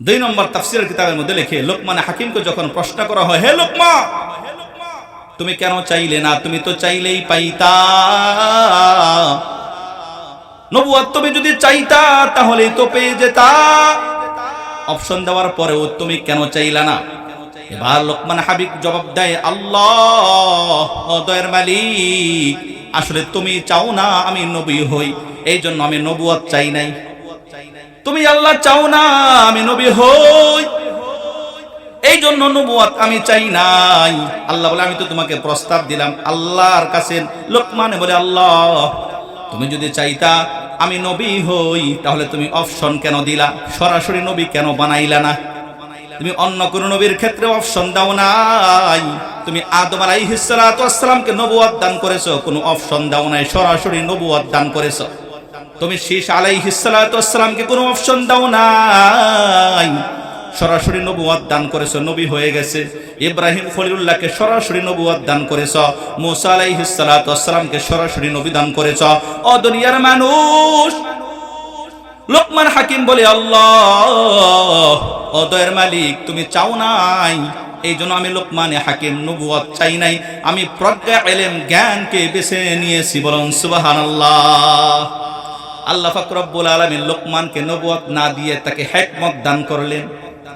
দুই নম্বর তাফসীরের কিতাবের মধ্যে লিখে লোকমান হাকিমকে যখন প্রশ্ন করা হয়, হে লোকমান, তুমি কেন চাইলে না? তুমি তো চাইলেই পাইতা। নবুয়ত তুমি যদি চাইতা তাহলেই তো পেয়ে যেতা। অপশন দেওয়ার পরেও তুমি কেন চাইলা না? এবার লোকমান হাবিব জবাব দেয়, আল্লাহ দয়ার মালিক, আসলে তুমি চাও না আমি নবী হই, এই জন্য আমি নবুয়ত চাই নাই। তুমি আল্লাহ চাও না আমি নবী হই, এই জন্য নবুয়ত আমি চাই নাই। আল্লাহ বলে, আমি তো তোমাকে প্রস্তাব দিলাম আল্লাহর কাছে। লোকমান বলে, আল্লাহ তুমি যদি চাইতা আমি নবী হই তাহলে তুমি অপশন কেন দিলা? সরাসরি নবী কেন বানাইলা না? তুমি অন্য কোন নবীর ক্ষেত্রে অপশন দাও নাই। তুমি আদম আলাইহিস সালাতু ওয়াস সালামকে নবুয়ত দান করেছো, কোনো অপশন দাও নাই, সরাসরি নবুয়ত দান করেছো। তুমি শীশ আলাইহিস সালাতু ওয়াস সালামকে কোনো অপশন দাও নাই, সরাসরি নবুয়ত দান করেছো, নবী হয়ে গেছে। ইব্রাহিম খলিলুল্লাহকে সরাসরি নবুয়ত দান করেছো, মুসা আলাইহিস সালাতু ওয়াস সালামকে সরাসরি নবী দান করেছো। ও দুনিয়ার মানুষ, লোকমান হাকিম বলে, আল্লাহ ও দয়ার মালিক, তুমি চাও নাই, এই জন্য আমি লোকমান হাকিম নবুয়ত চাই নাই, আমি প্রজ্ঞা ইলম জ্ঞানকে বেছে নিয়েছি। বলুন সুবহানাল্লাহ। আল্লাহ পাক রব্বুল আলামিন লোকমানকে নবুয়ত না দিয়ে তাকে হিকমত দান করলেন,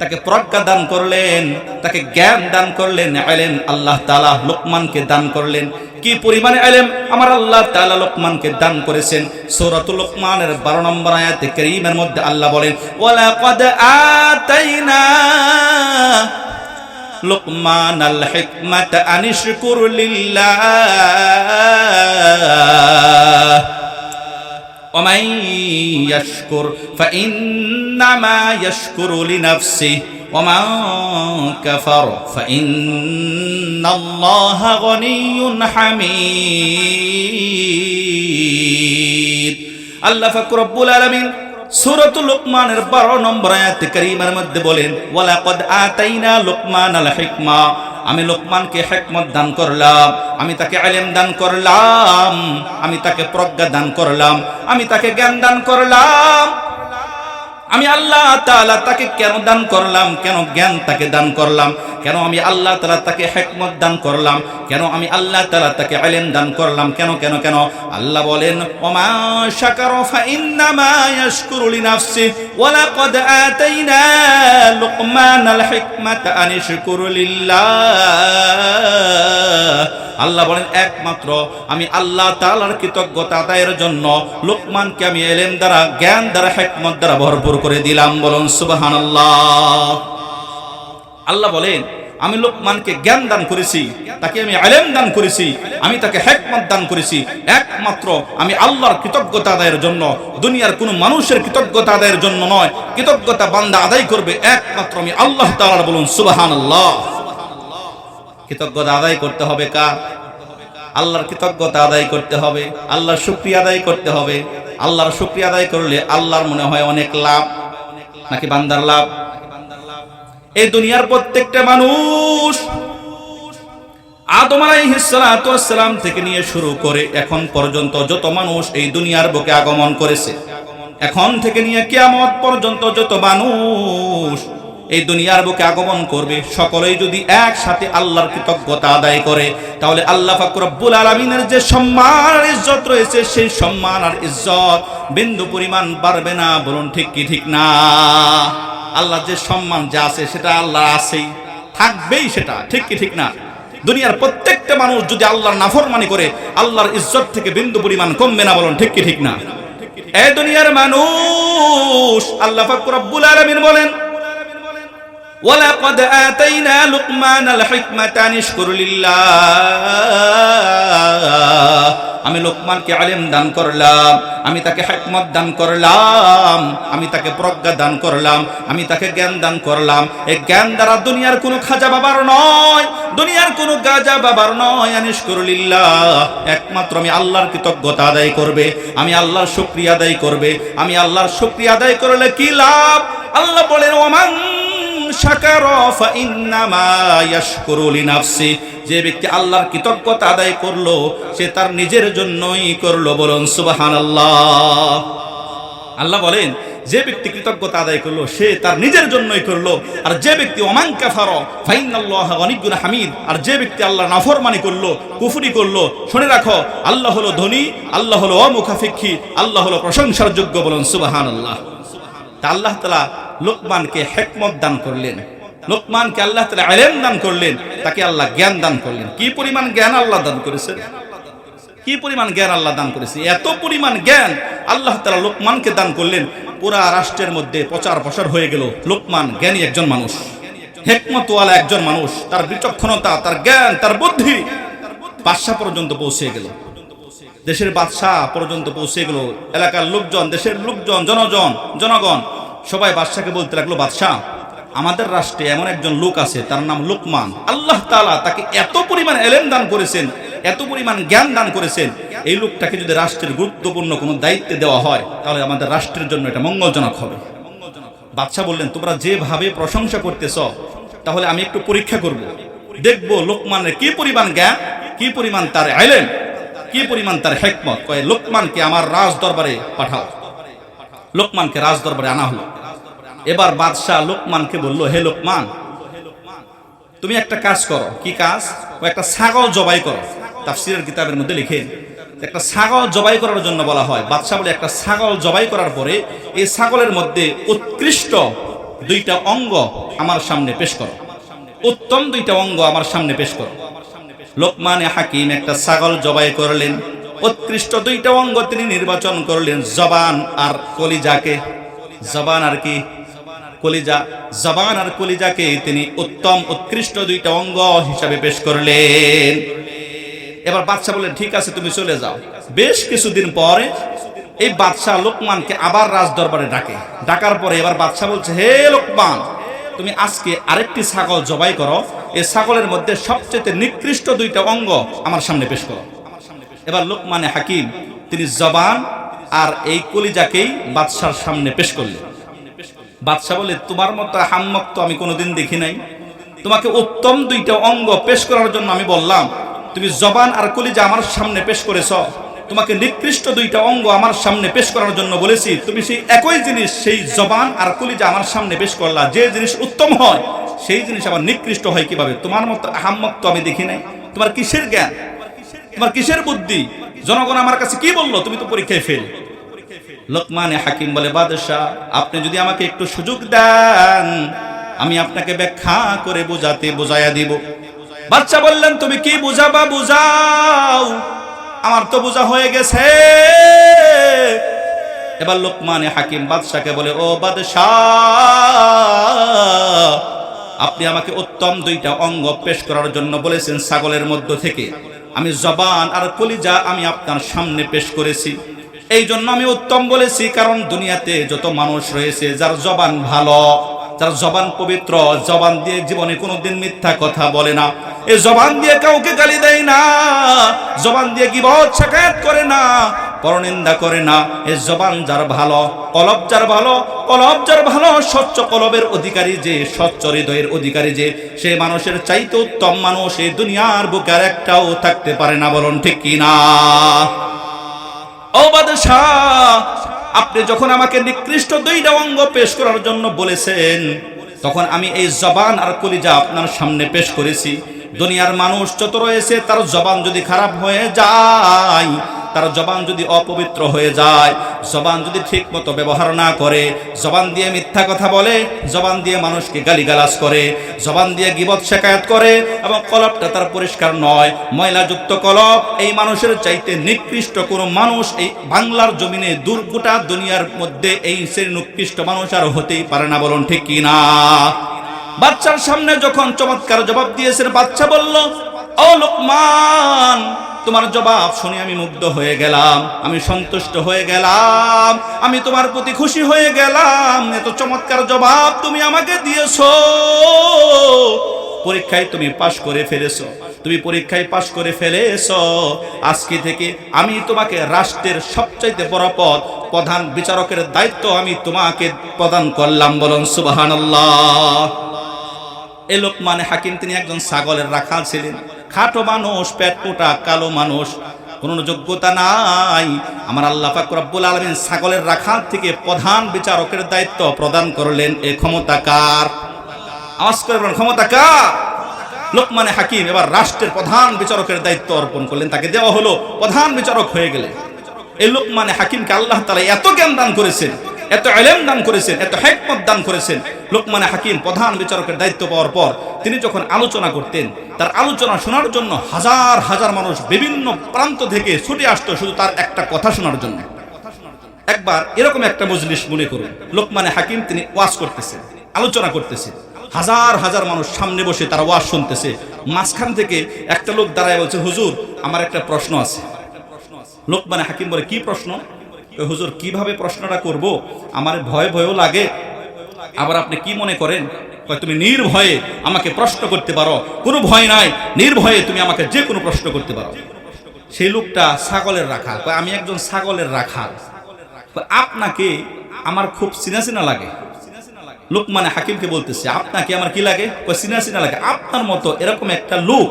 তাকে প্রজ্ঞা দান করলেন, তাকে জ্ঞান দান করলেন, ইলম আল্লাহ তাআলা লোকমানকে দান করলেন। কি পরিমাণে ইলম আমার আল্লাহ তাআলা লোকমানকে দান করেছেন। সূরাতুল লোকমানের 12 নম্বর আয়াতে কারীমের মধ্যে আল্লাহ বলেন, ওয়ালাকাদ আতাইনা লুকমানাল হিকমাতা আনিশকুর লিল্লাহ ওয়া মান ইয়াশকুর ফাইন্নামা ইয়াশকুরু লিনাফসিহি ওয়া মান কাফার ফাইন্নাল্লাহা গনিয়্যুন হামিদ। আল্লাহ পাক রব্বুল আলামিন সূরাতুল লোকমানের 12 নম্বর আয়াতে কারীমার মধ্যে বলেন, ওয়ালাকাদ আতাইনা লুকমানাল হিকমা, আমি লোকমানকে হিকমত দান করলাম, আমি তাকে ইলম দান করলাম, আমি তাকে প্রজ্ঞা দান করলাম, আমি তাকে জ্ঞান দান করলাম। আমি আল্লাহ তাআলা তাকে কেন দান করলাম? কেন জ্ঞান তাকে দান করলাম? কেন আমি আল্লাহ তাআলা তাকে হিকমত দান করলাম? কেন আমি আল্লাহ তাআলা তাকে ইলম দান করলাম? কেন কেন কেন? আল্লাহ বলেন, ওমা শাকারা ফাইন্নামা ইয়াশকুরু লিনাফসিহি ওয়ালাকাদ আতাইনা লুকমানাল হিকমাতা আনিশকুর লিল্লাহ। আল্লাহ বলেন, একমাত্র আমি আল্লাহ তাআলার কৃতজ্ঞতা আদায়ের জন্য লোকমানকে আমি ইলম দ্বারা, জ্ঞান দ্বারা, হিকমত দ্বারা ভরপুর করে দিলাম। বলুন সুবহানাল্লাহ। আল্লাহ বলেন, আমি লোকমানকে জ্ঞান দান করেছি, তাকে আমি ইলম দান করেছি, আমি তাকে হিকমত দান করেছি একমাত্র আমি আল্লাহর কৃতজ্ঞতা আদায়ের জন্য, দুনিয়ার কোনো মানুষের কৃতজ্ঞতা আদায়ের জন্য নয়। কৃতজ্ঞতা বান্দা আদায় করবে একমাত্র আমি আল্লাহ তাআলার। বলুন সুবহানাল্লাহ। কৃতজ্ঞতা আদায় করতে হবে কার? আল্লাহর কৃতজ্ঞতা আদায় করতে হবে, আল্লাহর শুকরিয়া আদায় করতে হবে। আল্লাহর শুকরিয়া আদায় করলে আল্লাহর মনে হয় অনেক লাভ, নাকি বান্দার লাভ? এই দুনিয়ার প্রত্যেকটা মানুষ আদম আলাইহিস সালাতু ওয়াস সালাম থেকে নিয়ে শুরু করে এখন পর্যন্ত যত মানুষ এই দুনিয়ার বুকে আগমন করেছে, এখন থেকে নিয়ে কিয়ামত পর্যন্ত যত মানুষ এই দুনিয়ার বুকে আগমন করবে, সকলেই যদি একসাথে আল্লাহর কৃতজ্ঞতা আদায় করে তাহলে আল্লাহ পাক রব্বুল আলামিনের যে সম্মান আর ইজ্জত রয়েছে, সেই সম্মান আর ইজ্জত বিন্দু পরিমাণ বাড়বে না। বলুন ঠিক কি ঠিক না? আল্লাহ যে সম্মান যা আছে সেটা আল্লাহ আছেই, থাকবেই, সেটা ঠিক কি ঠিক না? দুনিয়ার প্রত্যেকটা মানুষ যদি আল্লাহর নাফরমানি করে আল্লাহর ইজ্জত থেকে বিন্দু পরিমাণ কমবে না। বলুন ঠিক কি ঠিক না? এই দুনিয়ার মানুষ, আল্লাহ পাক রব্বুল আলামিন বলেন, ওয়ালাকাদ আতাইনা লুকমানাল হিকমাতা আনিশকুর লিল্লাহ, আমি লোকমানকে ইলম দান করলাম, আমি তাকে হিকমত দান করলাম, আমি তাকে প্রজ্ঞা দান করলাম, আমি তাকে জ্ঞান দান করলাম। এই জ্ঞান দ্বারা দুনিয়ার কোনো খাজা বাবার নয়, দুনিয়ার কোনো গাজা বাবার নয়। আনিশকুর লিল্লাহ, একমাত্র আমি আল্লাহর কৃতজ্ঞতা আদায় করবে, আমি আল্লাহর শুকরিয়া আদায় করবে। আমি আল্লাহর শুকরিয়া আদায় করলে কি লাভ? আল্লাহ বলেন, ওমান শাকারা ফাইন্নামা ইয়াশকুরু লিনাফসিহি, যে ব্যক্তি আল্লাহর কৃতজ্ঞতা আদায় করলো সে তার নিজের জন্যই করলো। বলুন সুবহানাল্লাহ। আল্লাহ বলেন, যে ব্যক্তি কৃতজ্ঞতা আদায় করলো সে তার নিজের জন্যই করলো, আর যে ব্যক্তি ওমান কাফারা ফাইনাল্লাহা গনিয়্যুন হামিদ, আর যে ব্যক্তি আল্লাহর নাফরমানি করলো, কুফরি করলো, শুনে রাখো আল্লাহ হলো ধনী, আল্লাহ হলো অমুখাপেক্ষী, আল্লাহ হলো প্রশংসার যোগ্য। বলুন সুবহানাল্লাহ। তা আল্লাহ তাআলা লোকমানকে হিকমত দান করলেন, লোকমানকে আল্লাহ তাআলা ইলম দান করলেন, তাকে আল্লাহ জ্ঞান দান করলেন। কি পরিমাণ জ্ঞান আল্লাহ দান করেছেন, কি পরিমাণ জ্ঞান আল্লাহ দান করেছে! এত পরিমাণ জ্ঞান আল্লাহ তাআলা লোকমানকে দান করলেন, পুরা রাষ্ট্রের মধ্যে প্রচার প্রসার হয়ে গেল লোকমান জ্ঞানী একজন মানুষ, হিকমতওয়ালা একজন মানুষ, তার বিচক্ষণতা, তার জ্ঞান, তার বুদ্ধি বাদশাহ পর্যন্ত পৌঁছে গেল, দেশের বাদশাহ পর্যন্ত পৌঁছে গেল। এলাকার লোকজন, দেশের লোকজন, জনগণ সবাই বাদশাকে বলতে লাগলো, বাদশাহ আমাদের রাষ্ট্রে এমন একজন লোক আছে, তার নাম লোকমান। আল্লাহ তাআলা তাকে এত পরিমাণ ইলম দান করেছেন, এত পরিমাণ জ্ঞান দান করেছেন, এই লোকটাকে যদি রাষ্ট্রের গুরুত্বপূর্ণ কোনো দায়িত্বে দেওয়া হয় তাহলে আমাদের রাষ্ট্রের জন্য এটা মঙ্গলজনক হবে। বাদশাহ বললেন, তোমরা যেভাবে প্রশংসা করতেছ তাহলে আমি একটু পরীক্ষা করব, দেখব লোকমানের কি পরিমাণ জ্ঞান, কি পরিমাণ তার ইলম, কি পরিমাণ তার হিকমত। কয় লোকমানকে আমার রাজ দরবারে পাঠাও। লোকমানকে রাজ দরবারে আনা হলো। এবার বাদশাহ লোকমানকে বলল, হে লোকমান, তুমি একটা কাজ করো। কি কাজ? একটা ছাগল জবাই করো। তাফসীরের কিতাবের মধ্যে লিখেন একটা ছাগল জবাই করার জন্য বলা হয়। বাদশাহ বলে, একটা ছাগল জবাই করার পরে এই ছাগলের মধ্যে উৎকৃষ্ট দুইটা অঙ্গ আমার সামনে পেশ করো, উত্তম দুইটা অঙ্গ আমার সামনে পেশ করো। লোকমানে হাকিম একটা ছাগল জবাই করলেন, উৎকৃষ্ট দুইটা অঙ্গ তিনি নির্বাচন করলেন, জবান আর কলিজাকে। জবান আর কি? কলিজা। জবান আর কলিজাকে তিনি উত্তম উৎকৃষ্ট দুইটা অঙ্গ হিসাবে পেশ করলেন। এবার বাদশাহ বললেন, ঠিক আছে তুমি চলে যাও। বেশ কিছুদিন পরে এই বাদশাহ লোকমানকে আবার রাজ দরবারে ডাকে। ডাকার পরে এবার বাদশাহ বলছে, হে লোকমান, তুমি আজকে আরেকটি ছাগল জবাই করো, এই ছাগলের মধ্যে সবচেয়ে নিকৃষ্ট দুইটা অঙ্গ আমার সামনে পেশ করো। এবার লোকমানে হাকিম তিনি জবান আর এই কলিজাকেই বাদশার সামনে পেশ করলেন। বাদশাহ বলে, তোমার মতো হাম্মক তো আমি কোনোদিন দেখি নাই। তোমাকে উত্তম দুইটা অঙ্গ পেশ করার জন্য আমি বললাম, তুমি জবান আর কলিজা আমার সামনে পেশ করেছ। তোমাকে নিকৃষ্ট দুইটা অঙ্গ আমার সামনে পেশ করার জন্য বলেছি, তুমি সেই একই জিনিস, সেই জবান আর কলিজা আমার সামনে পেশ করলা। যে জিনিস উত্তম হয় সেই জিনিস আবার নিকৃষ্ট হয় কিভাবে? তোমার মতো হাম্মক তো আমি দেখি নাই। তোমার কিসের জ্ঞান, তোমার কিসের বুদ্ধি? জনগণ আমার কাছে কি বললো? তুমি তো পরীক্ষায় ফেল। লোকমানে হাকিম বলে, বাদশাহ আপনি যদি আমাকে একটু সুযোগ দেন আমি আপনাকে ব্যাখ্যা করে বুঝাইয়া দিব। বাদশাহ বললেন, তুমি কি বুঝাবা বুঝাও, আমার তো বোঝা হয়ে গেছে। এবার লোকমানে হাকিম বাদশাকে বলে, ও বাদশাহ, আপনি আমাকে উত্তম দুইটা অঙ্গ পেশ করার জন্য বলেছেন ছাগলের মধ্য থেকে। আমি জবান আর কলিজা আমি আপনার সামনে পেশ করেছি। এই জন্য আমি উত্তম বলেছি, কারণ দুনিয়াতে যত মানুষ রয়েছে যার জবান ভালো, যার জবান পবিত্র, জবান দিয়ে জীবনে কোনোদিন মিথ্যা কথা বলে না, এই জবান দিয়ে কাউকে গালি দেয় না, জবান দিয়ে গীবত শিকায়ত করে না, পরনিন্দা করে না, এই জবান যার ভালো, কলব যার ভালো, কলব যার ভালো, স্বচ্ছ কলবের অধিকারী যে, স্বচ্ছ হৃদয়ের অধিকারী যে, সে মানুষের চাইতে উত্তম মানুষ এই দুনিয়ার বুকে আর একটাও থাকতে পারে না। বলুন ঠিক কিনা? ও বাদশাহ, আপনি যখন আমাকে নিকৃষ্ট দুইটা অঙ্গ পেশ করার জন্য বলেছেন, তখন আমি এই জবান আর কলিজা আপনার সামনে পেশ করেছি। দুনিয়ার মানুষ যত রয়েছে তার জবান যদি খারাপ হয়ে যায়, তার জবান যদি অপবিত্র হয়ে যায়, জবান যদি ঠিক মতো ব্যবহার না করে, জবান দিয়ে মিথ্যা কথা বলে, জবান দিয়ে মানুষকে গালিগালাজ করে, জবান দিয়ে গীবত শিকায়ত করে, এবং কলবটা তার পরিষ্কার নয়, ময়লাযুক্ত কলব, এই মানুষের চাইতে নিকৃষ্ট কোনো মানুষ এই বাংলার জমিনে, গোটা দুনিয়ার মধ্যে এই শ্রেণীর নিকৃষ্ট মানুষ আর হতেই পারে না। বলুন ঠিক কিনা? বাচ্চার সামনে যখন চমৎকার জবাব দিয়েছেন, বাচ্চা বলল, ও লোকমান, তোমার জবাব শুনে আমি মুগ্ধ হয়ে গেলাম, আমি সন্তুষ্ট হয়ে গেলাম, আমি তোমার প্রতি খুশি হয়ে গেলাম। এত চমৎকার জবাব তুমি আমাকে দিয়েছো, পরীক্ষায় তুমি পাশ করে ফেলেছো, তুমি পরীক্ষায় পাশ করে ফেলেছো। আজকে থেকে আমি তোমাকে রাষ্ট্রের সবচাইতে বড় পদ, প্রধান বিচারকের দায়িত্ব আমি তোমাকে প্রদান করলাম। বলুন সুবহানাল্লাহ। এই লোকমানে হাকিম তিনি একজন ছাগলের রাখাল ছিলেন, খাটো মানুষ, পেট মোটা, কালো মানুষ, কোনো যোগ্যতা নাই। আমার আল্লাহ পাক রব্বুল আলামিন ছাগলের রাখাল থেকে প্রধান বিচারকের দায়িত্ব প্রদান করলেন। এই ক্ষমতা কার? আওয়াজ করে বলেন, ক্ষমতা কার? লোকমানে হাকিম এবার রাষ্ট্রের প্রধান বিচারকের দায়িত্ব অর্পণ করলেন, তাকে দেওয়া হলো, প্রধান বিচারক হয়ে গেলেন। এই লোকমানে হাকিমকে আল্লাহ তাআলা এত জ্ঞান দান করেছেন, এত ইলম দান করেছেন, এত হিকমত দান করেছেন। লোকমানে হাকিম প্রধান বিচারকের দায়িত্ব পাওয়ার পর তিনি যখন আলোচনা করতেন, তার আলোচনা শোনার জন্য হাজার হাজার মানুষ বিভিন্ন প্রান্ত থেকে ছুটে আসতো শুধু তার একটা কথা শোনার জন্য। একবার এরকম একটা মজলিস মনে করুন, লোকমানে হাকিম তিনি ওয়াজ করতেছেন, আলোচনা করতেছেন, হাজার হাজার মানুষ সামনে বসে তারা ওয়াজ শুনতেছে। মাঝখান থেকে একটা লোক দাঁড়ায় বলছে, হুজুর আমার একটা প্রশ্ন আছে। লোকমানে হাকিম বলে, কি প্রশ্ন? হুজুর কিভাবে প্রশ্নটা করব, আমার ভয় ভয়ও লাগে, আবার আপনি কি মনে করেন? তুমি নির্ভয়ে আমাকে প্রশ্ন করতে পারো, কোনো ভয় নাই, নির্ভয়ে তুমি আমাকে যে কোনো প্রশ্ন করতে পারো। সেই লোকটা ছাগলের রাখাল, আমি একজন ছাগলের রাখাল, আপনাকে আমার খুব চিনা চিনা লাগে। লোকমানে হাকিমকে বলতেছে, আপনাকে আমার কি লাগে? চিনা চিনা লাগে। আপনার মতো এরকম একটা লোক,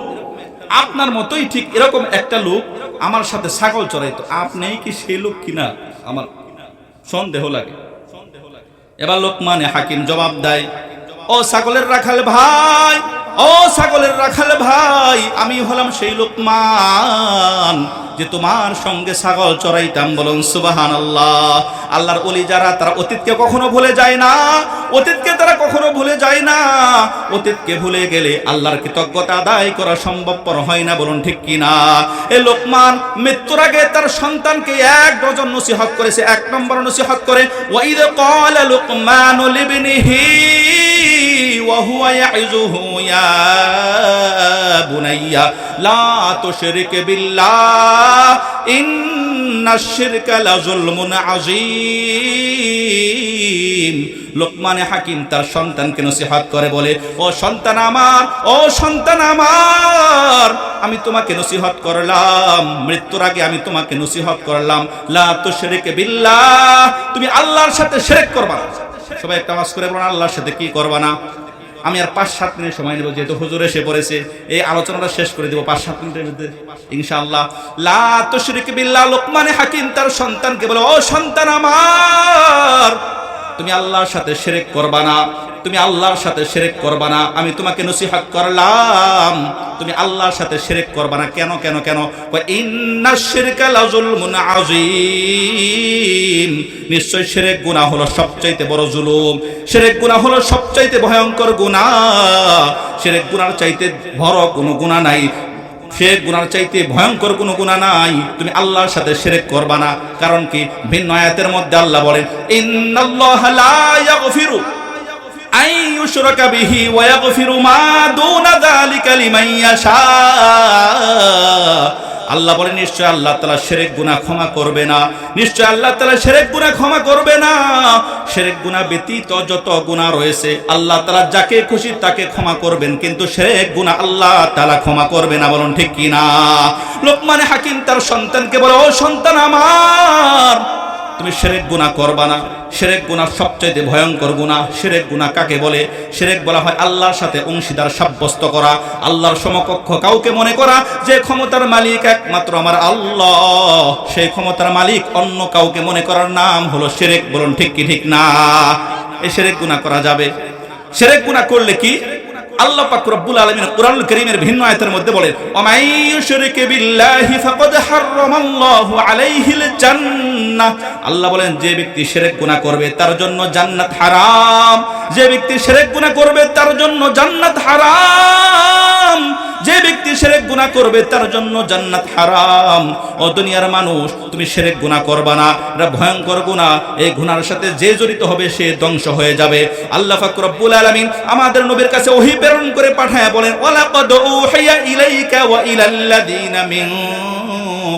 আপনার মতোই ঠিক এরকম একটা লোক আমার সাথে ছাগল চড়াইতো, আপনি কি সেই লোক কিনা আমার সন্দেহ লাগে। এবার লোকমানে হাকিম জবাব দেয়, ও ছাগলের রাখাল ভাই, ও ছাগলের রাখাল ভাই, আমি হলাম সেই লোকমান যে তোমার সঙ্গে ছাগল চড়াইতাম। বলুন সুবহানাল্লাহ। আল্লাহর ওলি যারা, তারা অতীতকে কখনো ভুলে যায় না, অতীতকে তারা কখনো ভুলে যায় না। অতীতকে ভুলে গেলে আল্লাহর কৃতজ্ঞতা আদায় করা সম্ভবপর হয় না। বলুন ঠিক কিনা? এই লোকমান মৃত্যুর আগে তার সন্তানকে 1 ডজন নসিহত করেছে। 1 নম্বর নসিহত করে, ওয়াইদ ক্বালা লুকমানু লিবনিহি ওয়া হুয়া ইয়াইযুহু ইয়া বুনাইয়া লা তুশরিক বিল্লাহ ইন্নাশ শিরকা লাযুলমুন আযীম। লোকমানে হাকিম তার সন্তানকে নসিহত করে বলে, ও সন্তান আমার, ও সন্তান আমার, আমি তোমাকে নসিহত করলাম, মৃত্যুর আগে আমি তোমাকে নসিহত করলাম, লা তুশরিক বিল্লাহ, তুমি আল্লাহর সাথে শিরক করবা না। সবাই একটা আওয়াজ করে বলেন, আল্লাহর সাথে কি করবা না? আমি আর 5-7 মিনিট সময় নেব, যেহেতু হুজুর এসে পড়েছে, এই আলোচনাটা শেষ করে দেব 5-7 মিনিটের মধ্যে ইনশাআল্লাহ। লা তুশরিক বিল্লাহ। লোকমানে হাকিম তার সন্তানকে বলে, ও সন্তান আমার, তুমি আল্লাহর সাথে শিরক করবা না, তুমি আল্লাহর সাথে শিরক করবা না। আমি তোমাকে নসিহত করলাম, তুমি আল্লাহর সাথে শিরক করবা না। কেন কেন কেন? ইন্নাশ শিরকা লাযুলমুন আযীম, নিশ্চয় শিরক গুনাহ হলো সবচাইতে বড় জুলুম, শিরক গুনাহ হলো সবচাইতে ভয়ঙ্কর গুনাহ। শিরক গুনার চাইতে বড় কোনো গুনাহ নাই, শিরক গুনার চাইতে ভয়ঙ্কর কোনো গুনাহ নাই। তুমি আল্লাহর সাথে শিরক করবা না। কারণ কি? ভিন্ন আয়াতের মধ্যে আল্লাহ বলেন, ইন্নাল্লাহা লা ইয়াগফিরু আন ইউশরাকা বিহি ওয়া ইয়াগফিরু মা দুনা যালিকা লিমান ইয়াশা। আল্লাহ বলেন, নিশ্চয় আল্লাহ তাআলা শিরক গুনাহ ক্ষমা করবে না, নিশ্চয় আল্লাহ তাআলা শিরক গুনাহ ক্ষমা করবে না। শিরক গুনাহ ব্যতীত যত গুনাহ রয়েছে আল্লাহ তাআলা যাকে খুশি তাকে ক্ষমা করবেন, কিন্তু শিরক গুনাহ আল্লাহ তাআলা ক্ষমা করবে না। বলুন ঠিক কি না? লোকমানে হাকিম তার সন্তানকে বলে, ও সন্তান আমার, তুমি শিরক গুনাহ করবা না। শিরক গুনাহ সবচেয়ে ভয়ঙ্কর গুনাহ। শিরক গুনাহ কাকে বলে? শিরক বলা হয় আল্লাহর সাথে অংশীদার সাব্যস্ত করা, আল্লাহর সমকক্ষ কাউকে মনে করা। যে ক্ষমতার মালিক একমাত্র আমার আল্লাহ, সেই ক্ষমতার মালিক অন্য কাউকে মনে করার নাম হলো শিরক। বলুন ঠিক কি ঠিক না? এই শিরক গুনাহ করা যাবে। শিরক গুনাহ করলে কি? আল্লাহ পাক রব্বুল আলামিন কুরআনুল কারীমের ভিন্ন আয়াতের মধ্যে বলেন, ওয়ামাই ইউশরিক বিল্লাহি ফাকাদ হারামাল্লাহু আলাইহিল জান্নাহ। আল্লাহ বলেন, যে ব্যক্তি শিরক গুনাহ করবে তার জন্য জান্নাত হারাম। যে ব্যক্তি শিরক গুনাহ করবে তার জন্য জান্নাত হারাম। যে ব্যক্তি শিরক গুনাহ করবে তার জন্য জান্নাত হারাম। ও দুনিয়ার মানুষ, তুমি শিরক গুনাহ করবা না, এটা ভয়ঙ্কর গুনাহ। এই গুনার সাথে যে জড়িত হবে সে ধ্বংস হয়ে যাবে। আল্লাহ পাক রব্বুল আলামিন আমাদের নবীর কাছে ওহী প্রেরণ করে পাঠায় বলেন, ওয়ালাকাদ উহিয়া ইলাইকা ওয়া ইলাল্লাযিনা মিন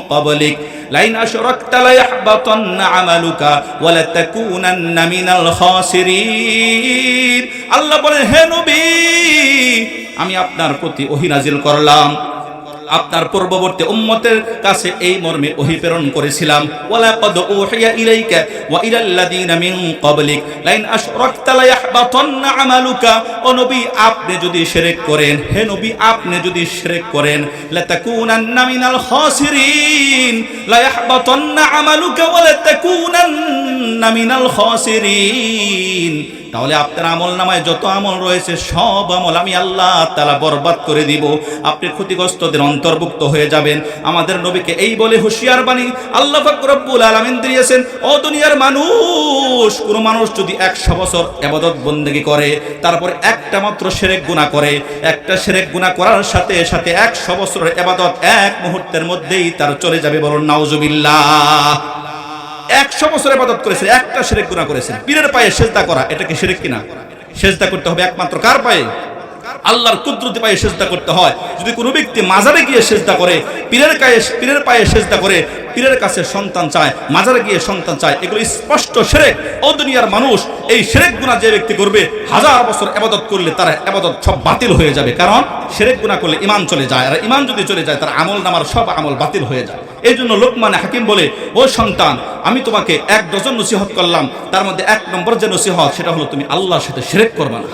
ক্বাবলিক লাইন আশরাকতা লায়াহবাতান্না আমালুকা ওয়া লাতাকুনান্না মিনাল খাসিরিন। আল্লাহ বলেন, হে নবী, আমি আপনার প্রতি ওহী নাজিল করলাম, আপনার পূর্ববর্তী উম্মতের কাছে এই মর্মে ওহী প্রেরণ করেছিলাম, ওয়ালাকাদ উহিয়া ইলাইকা ওয়া ইলাল্লাযীনা মিন ক্বাবলিক লাইন আশরাকতা লায়াহবাতান্না আমালুকা। ও নবী, আপনি যদি শিরক করেন, হে নবী আপনি যদি শিরক করেন, লাতাকুনান্না মিনাল খাসিরিন, লায়াহবাতান্না আমালুকা ওয়া লাতাকুনান্না মিনাল খাসিরিন। তাহলে আপনার আমল নামায় যত আমল রয়েছে সব আমল আমি আল্লাহ তাআলা বরবাদ করে দিব, আপনি ক্ষতিগ্রস্তদের অন্তর্ভুক্ত হয়ে যাবেন। আমাদের নবীকে এই বলে হুঁশিয়ার বাণী আল্লাহ পাক রব্বুল আলামিন দিয়েছেন, ও দুনিয়ার মানুষ, কোন মানুষ যদি 100 বছর ইবাদত বন্দেগী করে, তারপর একটা মাত্র শিরক গুনাহ করে, একটা শিরক গুনাহ করার সাথে সাথে 100 বছরের ইবাদত এক মুহূর্তের মধ্যেই তার চলে যাবে, বলুন নাউজুবিল্লাহ। 100 বছর ইবাদত করেছে, একটা শিরক গুনাহ করেছে। পীরের পায়ে সেজদা করা, এটা কি শিরক কিনা? সেজদা করতে হবে একমাত্র কার পায়ে? আল্লাহর কুদরতি পায়ে সেজদা করতে হয়। যদি কোনো ব্যক্তি মাজারে গিয়ে সেজদা করে, পীরের পায়ে সেজদা করে, পীরের কাছে সন্তান চায়, মাজারে গিয়ে সন্তান চায়, এগুলো স্পষ্ট শিরক। ও দুনিয়ার মানুষ, এই শিরক গুনাহ যে ব্যক্তি করবে 1000 বছর ইবাদত করলে তার ইবাদত সব বাতিল হয়ে যাবে। কারণ শিরক গুনাহ করলে ঈমান চলে যায়, আর ঈমান যদি চলে যায় তার আমল নামার সব আমল বাতিল হয়ে যায়। এই জন্য লোকমান হাকিম বলে, ও সন্তান, আমি তোমাকে 1 ডজন নসিহত করলাম, তার মধ্যে 1 নম্বর যে নসিহত সেটা হলো তুমি আল্লাহর সাথে শিরক করবে না।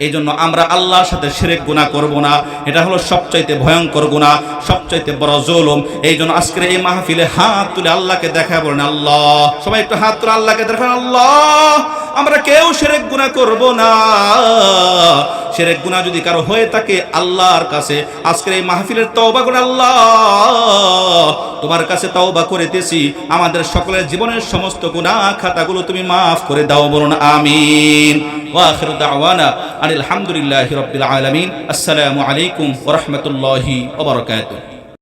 এই জন্য আমরা আল্লাহর সাথে শিরক গুনাহ করব না, এটা হলো সবচাইতে ভয়ঙ্কর গুনাহ, সবচাইতে বড় জুলুম। এই জন্য আজকের এই মাহফিলে হাত তুলে আল্লাহকে দেখা বলেন আল্লাহ, সবাই একটু হাত তুলে আল্লাহকে দেখান, আল্লাহ আমরা কেউ শিরক গুনাহ করব না। শিরক গুনাহ যদি কারো হয়ে থাকে আল্লাহর কাছে আজকের এই মাহফিলের তওবা করে, আল্লাহ তোমার কাছে তওবা করিতেছি, আমাদের সকলের জীবনের সমস্ত গুনাহ খাতাগুলো তুমি মাফ করে দাও, বলুন আমিন। ওয়া আখিরু দাওয়ানা আলহামদুলিল্লাহি রাব্বিল আলামিন। আসসালামু আলাইকুম ওয়া রাহমাতুল্লাহি ওয়া বারাকাতুহু।